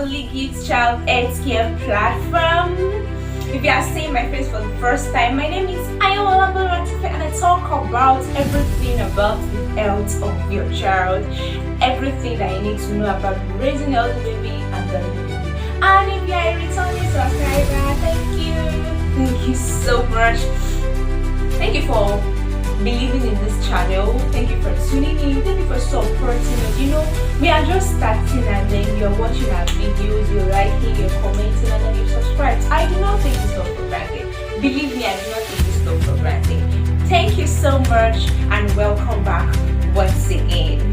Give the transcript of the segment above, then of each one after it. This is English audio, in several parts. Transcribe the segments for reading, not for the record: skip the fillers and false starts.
Heavenlygiftchild healthcare platform. If you are seeing my face for the first time, my name is Ayanwola Boluwatife, and I talk about everything about the health of your child, everything that you need to know about raising a healthy baby and the baby. And if you are a returning subscriber, thank you so much. Thank you for believing in this channel. Thank you for tuning in. Thank you for supporting us. You know, we are just starting, and then you're watching our videos, you're liking, you're commenting, and then you subscribe. I do not take this stuff for granted. Believe me, I do not take this stuff for granted. Thank you so much, and welcome back once again.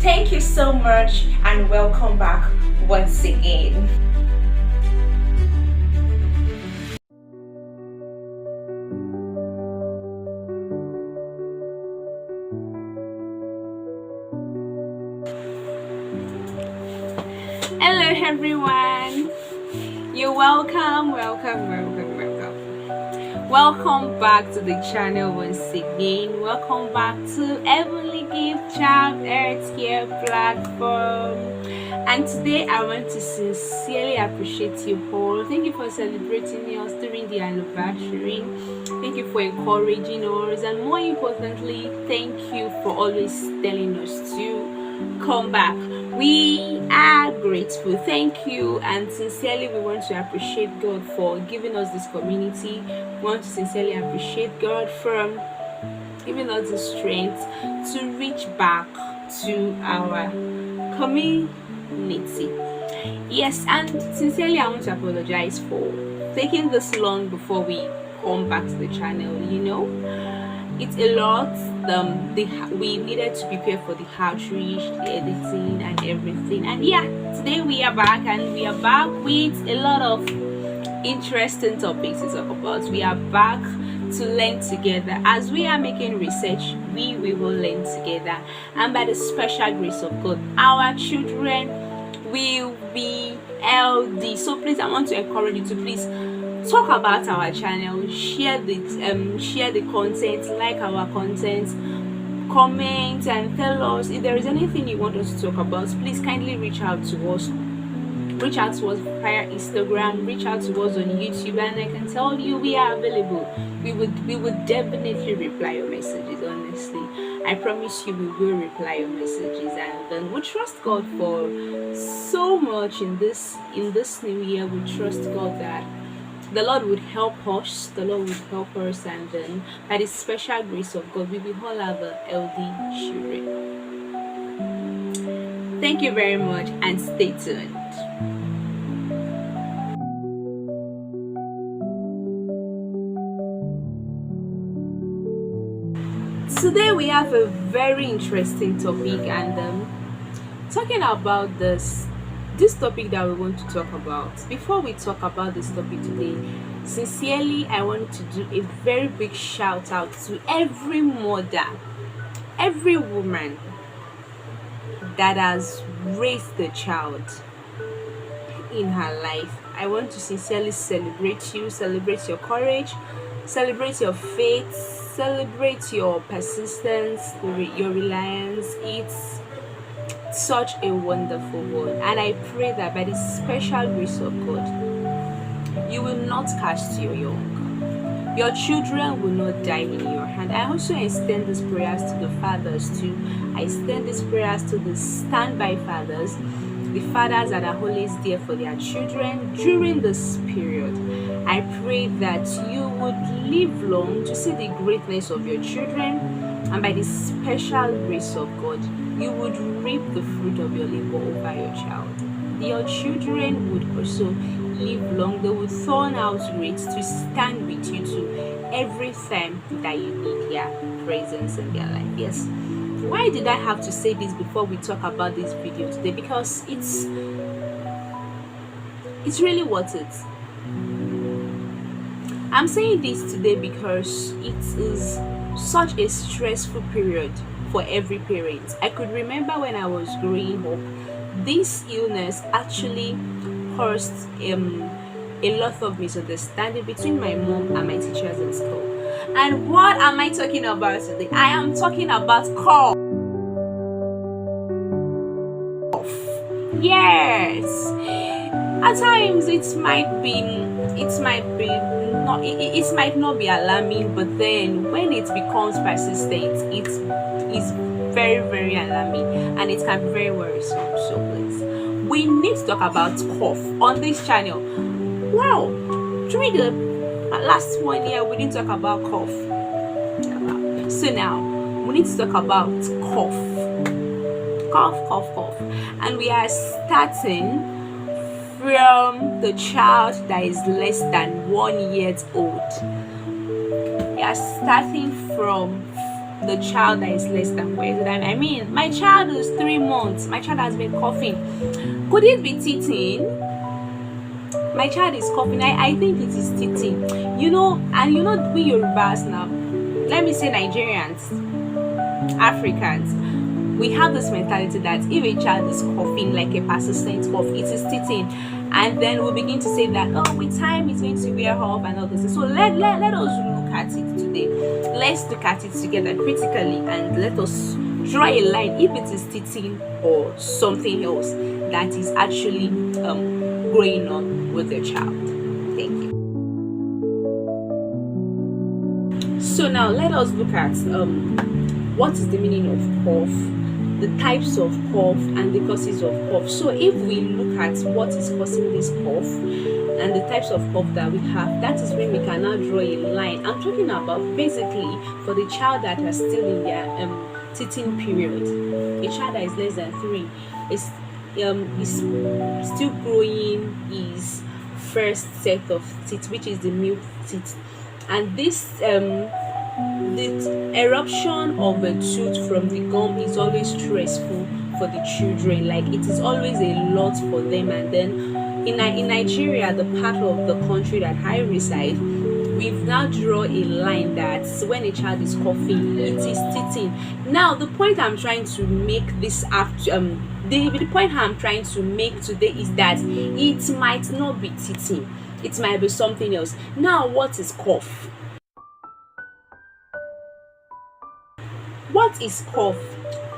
Thank you so much, and welcome back once again. Hello everyone, you're welcome. Welcome back to the channel once again. Welcome back to Heavenlygiftchild healthcare platform. And today I want to sincerely appreciate you all. Thank you for celebrating us during the anniversary. Thank you for encouraging us, and more importantly, thank you for always telling us to come back. We are grateful. Thank you, and sincerely we want to appreciate God for giving us this community. We want to sincerely appreciate God for giving us the strength to reach back to our community. Yes, and sincerely I want to apologize for taking this long before we come back to the channel. You know, it's a lot. We needed to prepare for the outreach, the editing, and everything. And yeah, today we are back, and we are back with a lot of interesting topics to talk about. We are back to learn together. As we are making research, we will learn together, and by the special grace of God, our children will be healthy. So please, I want to encourage you to please talk about our channel, share the content, like our content, comment, and tell us if there is anything you want us to talk about. Please kindly reach out to us via Instagram, reach out to us on YouTube, and I can tell you we are available. We would definitely reply your messages. Honestly, I promise you we will reply your messages, and then we trust God for so much in this new year. We trust God that the Lord would help us, and then by the special grace of God, we will all have healthy children. Thank you very much, and stay tuned. Today we have a very interesting topic, and talking about this topic that we want to talk about. Before we talk about this topic today, sincerely I want to do a very big shout out to every mother, every woman that has raised a child in her life. I want to sincerely celebrate you, celebrate your courage, celebrate your faith, celebrate your persistence, your reliance. It's such a wonderful one, and I pray that by the special grace of God, you will not cast your young. Your children will not die in your hand. I also extend these prayers to the fathers too. I extend these prayers to the standby fathers, the fathers that are always there for their children during this period. I pray that you would live long to see the greatness of your children, and by the special grace of God, you would reap the fruit of your labor over your child. Your children would also live long. They will turn out great to stand with you to every time that you need their presence in their life. Yes. Why did I have to say this before we talk about this video today? Because it's really worth it. I'm saying this today because it is such a stressful period for every parent. I could remember when I was growing up, this illness actually caused a lot of misunderstanding between my mom and my teachers in school. And what am I talking about today? I am talking about cough. Yes. At times it might not be alarming, but then when it becomes persistent, it is very, very alarming, and it can be very worrisome. So please, we need to talk about cough on this channel. Wow, during the last 1 year we didn't talk about cough. So now we need to talk about cough, and we are starting from the child that is less than 1 year old. We are starting from the child that is less than 1 year old. I mean, my child is 3 months. My child has been coughing. Could it be teething? My child is coughing. I think it is teething. We Yorubas now, let me say Nigerians, Africans, we have this mentality that if a child is coughing like a persistent cough, it is teething, and then we begin to say that with time it's going to wear off and all this. So let us look at it today. Let's look at it together critically, and let us draw a line if it is teething or something else that is actually going on with your child. Thank you. So now let us look at what is the meaning of cough, the types of cough, and the causes of cough. So if we look at what is causing this cough and the types of cough that we have, that is when we can now draw a line. I'm talking about basically for the child that are still in their teething period. A child that is less than 3 is still growing his first set of teeth, which is the milk teeth, and this the eruption of a tooth from the gum is always stressful for the children. Like, it is always a lot for them. And then in Nigeria, the part of the country that I reside, we've now drawn a line that when a child is coughing, it is teething. Now the point I'm trying to make the point I'm trying to make today is that it might not be teething, it might be something else. Now, what is cough? What is cough?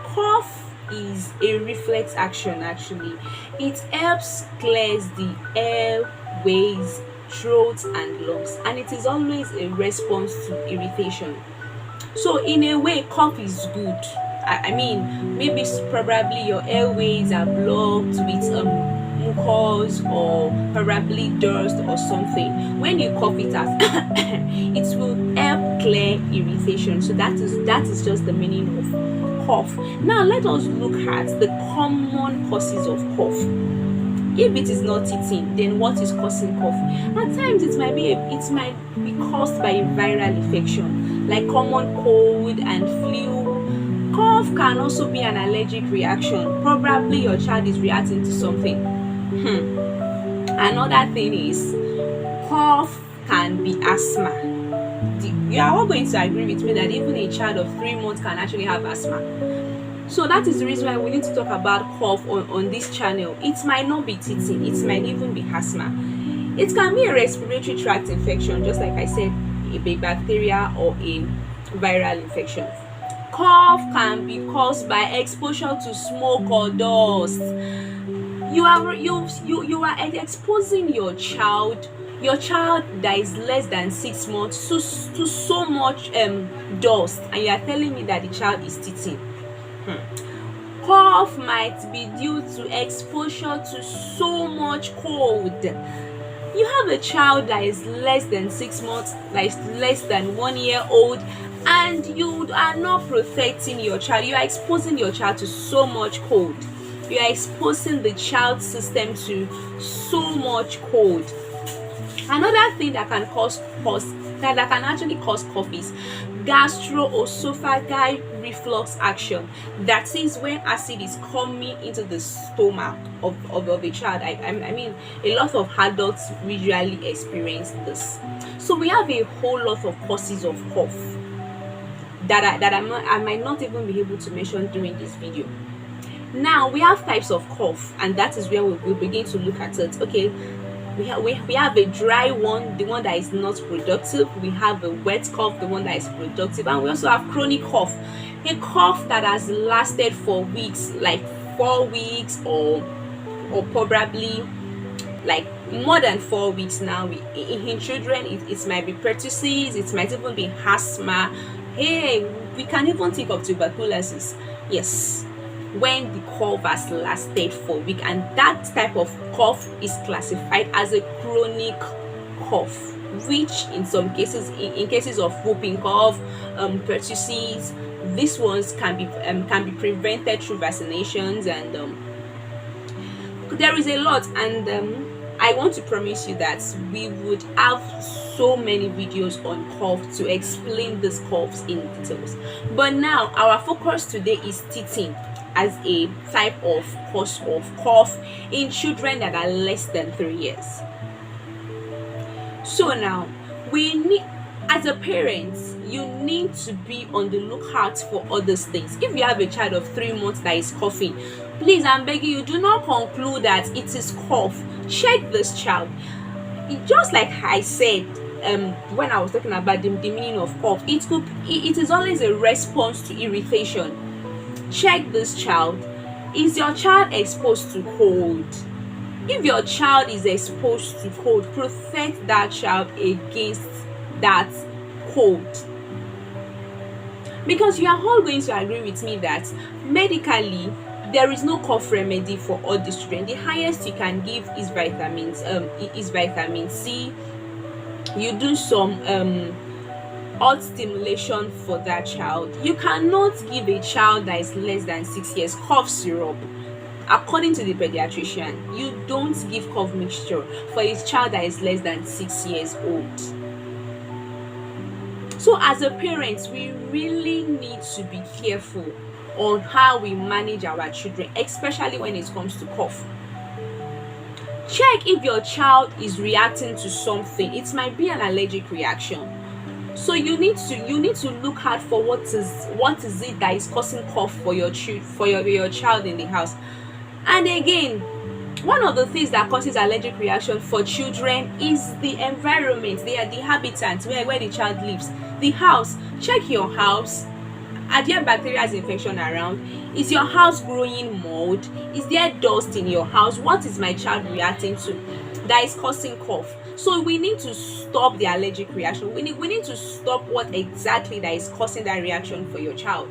Cough is a reflex action. Actually, it helps clears the airways, throat and lungs, and it is always a response to irritation. So in a way, cough is good. I mean, maybe probably your airways are blocked with mucus or probably dust or something. When you cough it out, it will help clear irritation. So that is just the meaning of cough. Now let us look at the common causes of cough. If it is not teething, then what is causing cough? At times it might be caused by a viral infection, like common cold and flu. Cough can also be an allergic reaction. Probably your child is reacting to something. Another thing is, cough can be asthma. You are all going to agree with me that even a child of 3 months can actually have asthma. So that is the reason why we need to talk about cough on this channel. It might not be teething, it might even be asthma. It can be a respiratory tract infection, just like I said, a bacteria or a viral infection. Cough can be caused by exposure to smoke or dust. You are exposing your child your child that is less than 6 months to so much dust, and you are telling me that the child is teething. Cough might be due to exposure to so much cold. You have a child that is less than 6 months, that is less than 1 year old, and you are not protecting your child. You are exposing your child to so much cold. You are exposing the child's system to so much cold. Another thing that can actually cause cough is gastroesophageal reflux action. That is when acid is coming into the stomach of a child. I mean, a lot of adults usually experience this. So we have a whole lot of causes of cough that I might not even be able to mention during this video. Now we have types of cough, and that is where we'll begin to look at it. Okay, we have a dry one, the one that is not productive. We have a wet cough, the one that is productive, and we also have chronic cough, a cough that has lasted for weeks, like 4 weeks or probably like more than 4 weeks now. In children, it might be pertussis, it might even be asthma. Hey, we can even think of tuberculosis. Yes, when the cough has lasted for a week, and that type of cough is classified as a chronic cough, which in some cases, in cases of whooping cough, pertussis, these ones can be prevented through vaccinations, and there is a lot, and I want to promise you that we would have so many videos on cough to explain these coughs in details. But now our focus today is teething as a type of cause of cough in children that are less than 3 years. So now we need, as a parent, you need to be on the lookout for all these things. If you have a child of 3 months that is coughing, please, I'm begging you, do not conclude that it is cough. Check this child. Just like I said when I was talking about the meaning of cough, it is always a response to irritation. Check this child. Is your child exposed to cold? If your child is exposed to cold, protect that child against that cold. Because you are all going to agree with me that medically there is no cough remedy for all these children. The highest you can give is vitamins. Is vitamin C. You do some heart stimulation for that child. You cannot give a child that is less than 6 years cough syrup. According to the pediatrician, you don't give cough mixture for a child that is less than 6 years old. So as a parent, we really need to be careful on how we manage our children, especially when it comes to cough. Check if your child is reacting to something. It might be an allergic reaction. So you need to look out for what is it that is causing cough for your child in the house. And again, one of the things that causes allergic reaction for children is the environment, the habitat where the child lives. The house. Check your house. Are there bacterial infection around? Is your house growing mold? Is there dust in your house? What is my child reacting to that is causing cough? So we need to stop the allergic reaction. We need to stop what exactly that is causing that reaction for your child.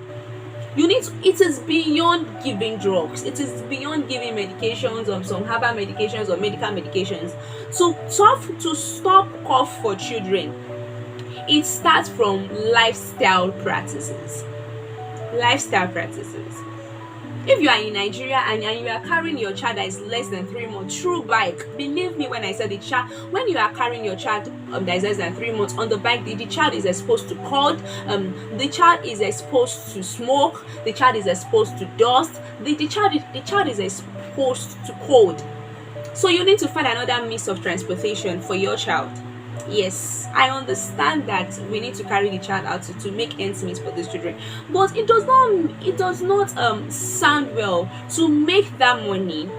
It is beyond giving drugs. It is beyond giving medications or some herbal medications or medical medications. To stop cough for children, it starts from lifestyle practices. If you are in Nigeria and you are carrying your child that is less than 3 months through bike, believe me when I said when you are carrying your child that is less than 3 months on the bike, the child is exposed to cold, the child is exposed to smoke, the child is exposed to dust, the child is exposed to cold. So you need to find another means of transportation for your child. Yes, I understand that we need to carry the child out to make ends meet for these children, but it does not sound well to make that money,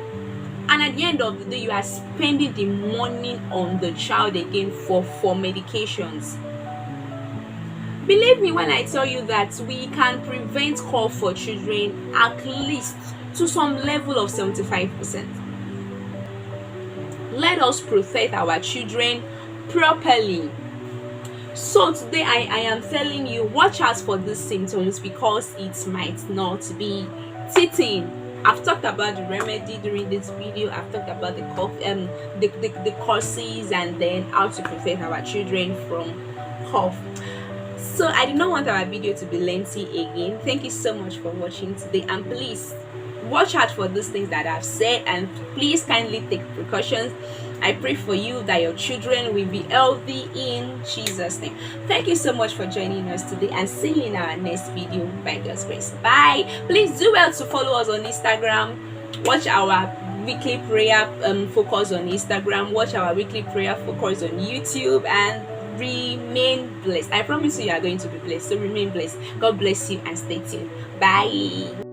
and at the end of the day you are spending the money on the child again for medications. Believe me when I tell you that we can prevent cough for children at least to some level of 75%. Let us protect our children properly. So today I am telling you, watch out for these symptoms because it might not be teething. I've talked about the remedy during this video. I've talked about the cough, the causes, and then how to protect our children from cough. So I did not want our video to be lengthy again. Thank you so much for watching today, and please watch out for these things that I've said, and please kindly take precautions. I pray for you that your children will be healthy in Jesus' name. Thank you so much for joining us today, and see you in our next video by God's grace. Bye. Please do well to follow us on Instagram. Watch our weekly prayer focus on Instagram. Watch our weekly prayer focus on YouTube, and remain blessed. I promise you are going to be blessed. So remain blessed. God bless you and stay tuned. Bye.